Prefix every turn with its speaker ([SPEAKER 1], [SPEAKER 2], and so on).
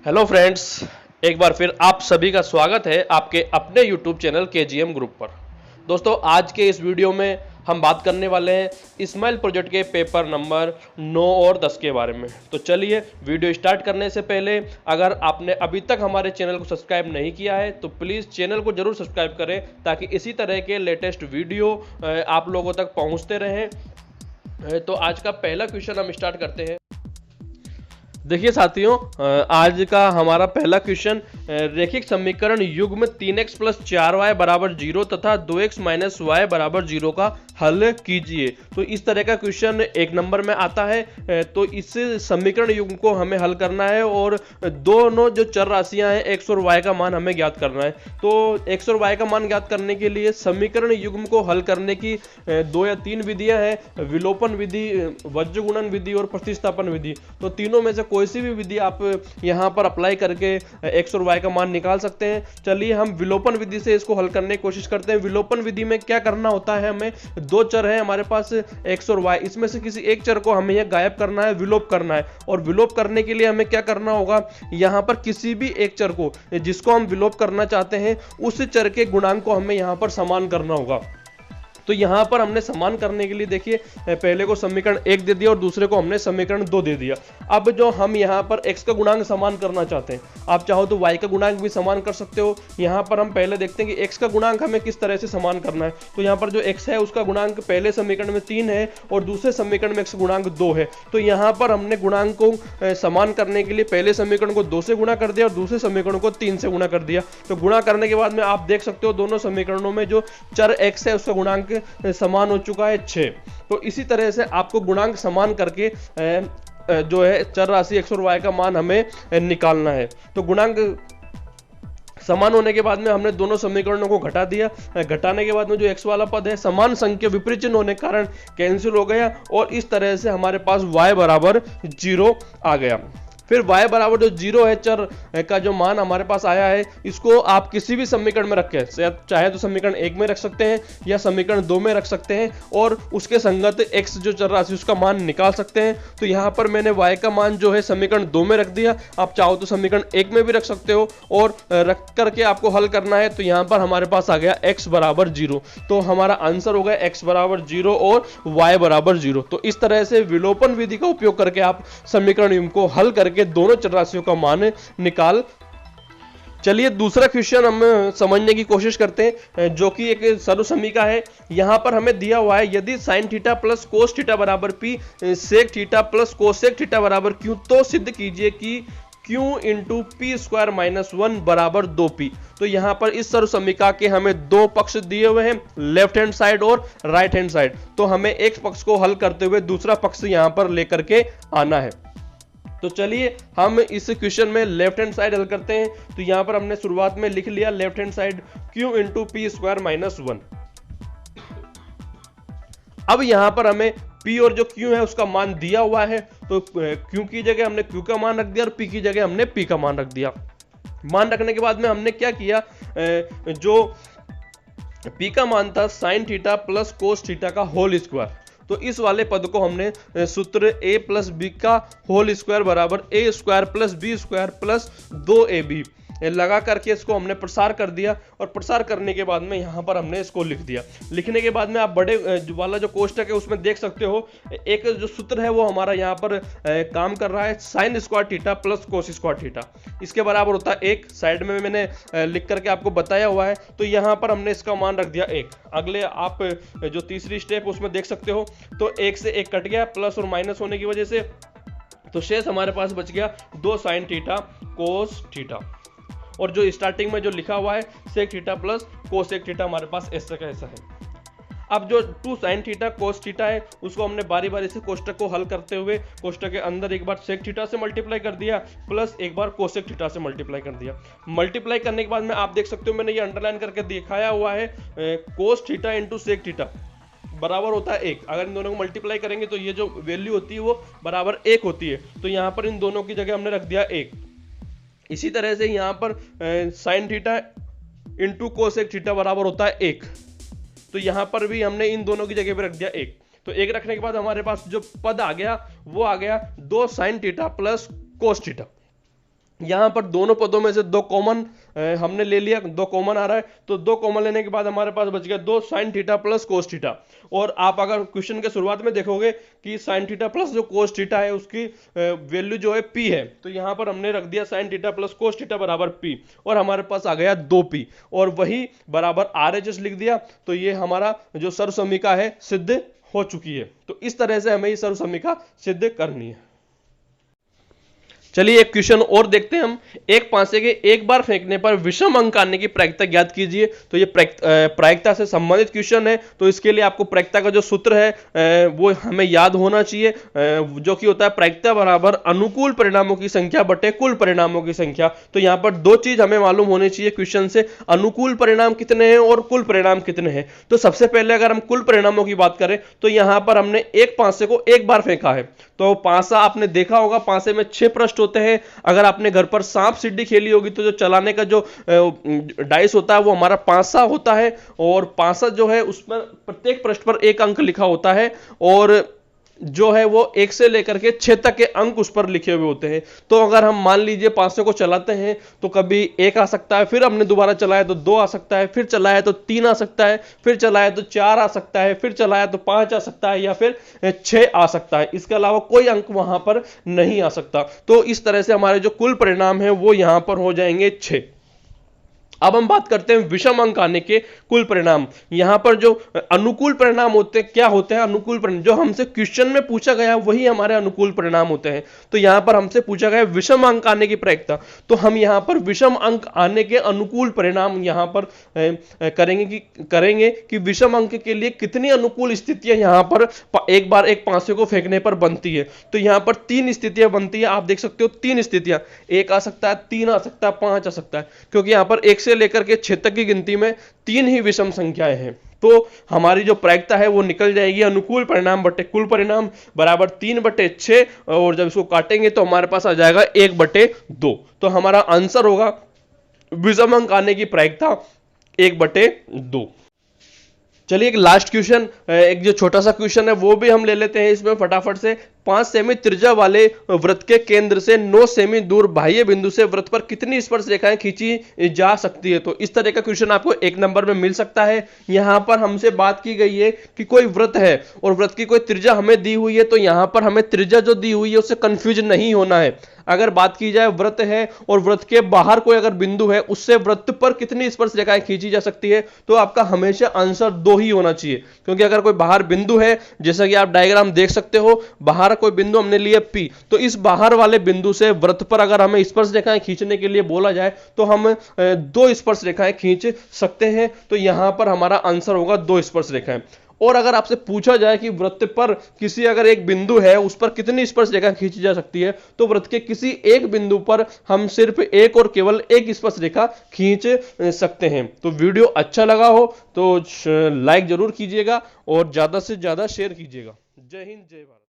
[SPEAKER 1] Hello friends, एक बार फिर आप सभी का स्वागत है आपके अपने यूट्यूब चैनल केजीएम ग्रुप पर। दोस्तों, आज के इस वीडियो में हम बात करने वाले हैं इस्माइल प्रोजेक्ट के पेपर नंबर 9 और 10 के बारे में। तो चलिए वीडियो स्टार्ट करने से पहले अगर आपने अभी तक हमारे चैनल को सब्सक्राइब नहीं किया है तो प्लीज़ चैनल को जरूर सब्सक्राइब करें ताकि इसी तरह के लेटेस्ट वीडियो आप लोगों तक पहुंचते रहें। तो आज का पहला क्वेश्चन हम स्टार्ट करते हैं। देखिए साथियों, आज का हमारा पहला क्वेश्चन रैखिक समीकरण युग्म 3x प्लस 4y बराबर 0 तथा 2x माइनस वाई बराबर 0 का हल कीजिए। तो इस तरह का क्वेश्चन एक नंबर में आता है। तो इस समीकरण युग्म को हमें हल करना है और दोनों जो चर राशियां हैं x और y का मान हमें ज्ञात करना है। तो x और y का मान ज्ञात करने के लिए समीकरण युग्म को हल करने की 2 या 3 विधियां हैं, विलोपन विधि, वज्र गुणन विधि और प्रतिस्थापन विधि। तो तीनों में से कोई सी भी विधि आप यहां पर अप्लाई करके x और y का मान निकाल सकते हैं। चलिए हम विलोपन विधि से इसको हल करने की कोशिश करते हैं। विलोपन विधि में क्या करना होता है, हमें दो चर है हमारे पास x और y, इसमें से किसी एक चर को हमें यह गायब करना है, विलोप करना है। और विलोप करने के लिए हमें क्या करना होगा, यहां पर किसी भी एक चर को जिसको हम विलोप करना चाहते हैं उस चर के गुणांक को हमें यहां पर समान करना होगा। तो यहां पर हमने समान करने के लिए देखिए पहले को समीकरण 1 दे दिया और दूसरे को हमने समीकरण 2 दे दिया। अब जो हम यहां पर x का गुणांक समान करना चाहते हैं, आप चाहो तो y का गुणांक भी समान कर सकते हो। यहां पर हम पहले देखते हैं कि x का गुणांक हमें किस तरह से समान करना है। तो यहां पर जो x है उसका गुणांक पहले समीकरण में 3 है और दूसरे समीकरण में x गुणांक 2 है। तो यहां पर हमने गुणांक को समान करने के लिए पहले समीकरण को 2 से गुणा कर दिया और दूसरे समीकरण को 3 से गुणा कर दिया। तो गुणा करने के बाद में आप देख सकते हो दोनों समीकरणों में जो चर x है उसका गुणांक समान हो चुका है 6। तो इसी तरह से आपको गुणांक समान करके जो है चर राशि x और y का मान हमें निकालना है। तो गुणांक समान होने के बाद में हमने दोनों समीकरणों को घटा दिया। घटाने के बाद में जो x वाला पद है समान संख्या विपरीत चिन्ह होने के कारण कैंसिल हो गया और इस तरह से हमारे पास y बराबर 0 आ गया। फिर y बराबर जो 0 है चर का जो मान हमारे पास आया है, इसको आप किसी भी समीकरण में रखें, चाहे तो समीकरण 1 में रख सकते हैं या समीकरण 2 में रख सकते हैं और उसके संगत x जो चर राशि उसका मान निकाल सकते हैं। तो यहाँ पर मैंने y का मान जो है समीकरण 2 में रख दिया। आप चाहो तो समीकरण 1 में भी रख सकते हो और रख करके आपको हल करना है। तो यहाँ पर हमारे पास आ गया x बराबर 0। तो हमारा आंसर होगा x बराबर 0 और y बराबर 0। तो इस तरह से विलोपन विधि का उपयोग करके आप समीकरण युग्म को हल करके दोनों चर राशियों का मान निकाल। चलिए दूसरा क्वेश्चन हम समझने की कोशिश करते हैं जो कि एक सर्वसमीका है। यहां पर हमें दिया हुआ है यदि sine theta plus cos theta बराबर p, sec theta plus cosec theta बराबर q, तो सिद्ध कीजिए कि q into p square minus 1 बराबर 2p। तो यहां पर इस सर्वसमीका के हमें दो पक्ष दिए हुए हैं, लेफ्ट हैंड साइड और राइट हैंड साइड। तो हमें एक पक्ष को हल करते हुए दूसरा पक्ष यहां पर लेकर के आना है। तो चलिए हम इस क्वेश्चन में लेफ्ट हैंड साइड हल करते हैं। तो यहां पर हमने शुरुआत में लिख लिया left hand side q into p square minus 1। अब यहां पर हमें p और जो q है उसका मान दिया हुआ है, तो q की जगह हमने q का मान रख दिया और p की जगह हमने p का मान रख दिया। मान रखने के बाद में हमने क्या किया, जो p का मान था sine theta plus cos theta का होल स्क्वायर, तो इस वाले पद को हमने सूत्र a प्लस बी का होल स्क्वायर बराबर a square plus b square plus 2ab लगा करके इसको हमने प्रसार कर दिया। और प्रसार करने के बाद में यहाँ पर हमने इसको लिख दिया। लिखने के बाद में आप बड़े वाला जो कोष्टक है उसमें देख सकते हो एक जो सूत्र है वो हमारा यहाँ पर काम कर रहा है, sine square theta plus cos square theta, इसके बराबर होता है 1। साइड में मैंने लिख करके आपको बताया हुआ है। तो यहाँ पर हमने इसका मान रख दिया 1। अगले आप जो तीसरी स्टेप उसमें देख सकते हो, तो 1 से 1 कट गया प्लस और माइनस होने की वजह से, तो शेष हमारे पास बच गया 2 साइन थीटा कोस थीटा। और जो स्टार्टिंग में जो लिखा हुआ है sec theta plus cosec theta हमारे पास ऐसा का ऐसा है। अब जो 2 साइन थीटा कोस थीटा है उसको हमने बारी बारी से कोष्टक को हल करते हुए कोष्टक के अंदर एक बार सेक थीटा से मल्टीप्लाई कर दिया प्लस एक बार कोसेक थीटा से मल्टीप्लाई कर दिया। मल्टीप्लाई करने के बाद में आप देख सकते हो मैंने ये अंडरलाइन करके दिखाया हुआ है, cos theta into sec theta बराबर होता है 1। अगर इन दोनों को मल्टीप्लाई करेंगे तो ये जो वैल्यू होती है वो बराबर 1 होती है। तो यहाँ पर इन दोनों की जगह हमने रख दिया 1। इसी तरह से यहाँ पर sine theta into cosec theta बराबर होता है 1। तो यहाँ पर भी हमने इन दोनों की जगह पे रख दिया 1। तो 1 रखने के बाद हमारे पास जो पद आ गया वो आ गया 2 sign theta plus cos theta. यहां पर दोनों पदों में से दो कॉमन हमने ले लिया, दो कॉमन आ रहा है, तो दो कॉमन लेने के बाद हमारे पास बच गया दो sign theta plus cos theta. और आप अगर क्वेश्चन के शुरुआत में देखोगे कि साइन थीटा प्लस जो कोस थीटा है उसकी वैल्यू जो है पी है, तो यहां पर हमने रख दिया sign theta plus cos theta बराबर पी, और हमारे पास आ गया 2p, और वही बराबर RHS लिख दिया। तो ये हमारा जो सर्वसमीका है सिद्ध हो चुकी है। तो इस तरह से हमें ये सर्वसमीका सिद्ध करनी है। चलिए एक क्वेश्चन और देखते हैं हम। एक पासे के एक बार फेंकने पर विषम अंक आने की प्रायिकता ज्ञात कीजिए। तो ये प्रायिकता से संबंधित क्वेश्चन है, तो इसके लिए आपको प्रायिकता का जो सूत्र है वो हमें याद होना चाहिए, जो कि होता है प्रायिकता बराबर अनुकूल परिणामों की संख्या बटे कुल परिणामों की संख्या। तो यहां पर दो चीज हमें मालूम होनी चाहिए क्वेश्चन से, अनुकूल परिणाम कितने हैं और कुल परिणाम कितने हैं। तो सबसे पहले अगर हम कुल परिणामों की बात करें तो यहां पर हमने एक पासे को एक बार फेंका है, तो पासा आपने देखा होगा, पासे में 6 पृष्ठ होते हैं। अगर आपने घर पर सांप सीढ़ी खेली होगी तो जो चलाने का जो डाइस होता है वो हमारा पासा होता है, और पासा जो है उसमें प्रत्येक पृष्ठ पर एक अंक लिखा होता है, और जो है वो 1 से लेकर के 6 तक के अंक उस पर लिखे हुए होते हैं। तो अगर हम मान लीजिए पासे को चलाते हैं तो कभी 1 आ सकता है, फिर हमने दोबारा चलाया तो 2 आ सकता है, फिर चलाया तो 3 आ सकता है, फिर चलाया तो 4 आ सकता है, फिर चलाया तो 5 आ सकता है, या फिर 6 आ सकता है। इसके अलावा कोई अंक वहां पर नहीं आ सकता। तो इस तरह से हमारे जो कुल परिणाम है वो यहां पर हो जाएंगे 6। अब हम बात करते हैं विषम अंक आने के कुल परिणाम। यहां पर जो अनुकूल परिणाम होते हैं, क्या होते हैं अनुकूल परिणाम, जो हमसे क्वेश्चन में पूछा गया वही हमारे अनुकूल परिणाम होते हैं। तो यहां पर हमसे पूछा गया विषम अंक आने की प्रायिकता, तो हम यहां पर विषम अंक आने के अनुकूल परिणाम यहां पर करेंगे कि विषम अंक के लिए कितनी अनुकूल स्थितियां यहां पर एक बार एक पासे को फेंकने पर बनती है। तो यहां पर 3 स्थितियां बनती है, आप देख सकते हो 3 स्थितियां, 1 आ सकता है, 3 आ सकता है, 5 आ सकता है, क्योंकि यहां पर 1 से लेकर के 6 तक की गिनती में 3 ही विषम संख्याएं हैं। तो हमारी जो प्रायिकता है वो निकल जाएगी अनुकूल परिणाम बटे कुल परिणाम बराबर 3/6, और जब इसको काटेंगे तो हमारे पास आ जाएगा 1/2। तो हमारा आंसर होगा विषम अंक आने की प्रायिकता 1/2। चलिए एक लास्ट क्वेश्चन, एक जो छोटा सा क्वेश्चन है वो भी हम ले लेते हैं इसमें फटाफट से। 5 सेमी त्रिज्या वाले वृत्त के केंद्र से 9 सेमी दूर बाह्य बिंदु से वृत्त पर कितनी स्पर्श रेखाएं खींची जा सकती है। तो इस तरह का क्वेश्चन आपको 1 नंबर में मिल सकता है। यहां पर हमसे बात की गई है कि कोई वृत्त है और वृत्त की कोई त्रिज्या हमें दी हुई है, तो यहां पर हमें त्रिज्या जो दी हुई है उससे कंफ्यूज नहीं होना है। अगर बात की जाए वृत्त है और वृत्त के बाहर कोई अगर बिंदु है, उससे वृत्त पर कितनी स्पर्श रेखाएं खींची जा सकती है, तो आपका हमेशा आंसर 2 ही होना चाहिए। क्योंकि अगर कोई बाहर बिंदु है, जैसा कि आप डायग्राम देख सकते हो, बाहर कोई बिंदु हमने लिया P, तो इस बाहर वाले बिंदु से वृत्त पर अगर हमें स्पर्श रेखाएं खींचने के लिए बोला जाए तो हम 2 स्पर्श रेखाएं खींच सकते हैं। तो यहां पर हमारा आंसर होगा 2 स्पर्श रेखाएं। और अगर आपसे पूछा जाए कि वृत्त पर किसी अगर एक बिंदु है उस पर कितनी स्पर्श रेखा खींची जा सकती है, तो वृत्त के किसी एक बिंदु पर हम सिर्फ एक और केवल एक स्पर्श रेखा खींच सकते हैं। तो वीडियो अच्छा लगा हो तो लाइक जरूर कीजिएगा और ज्यादा से ज्यादा शेयर कीजिएगा। जय हिंद, जय भारत।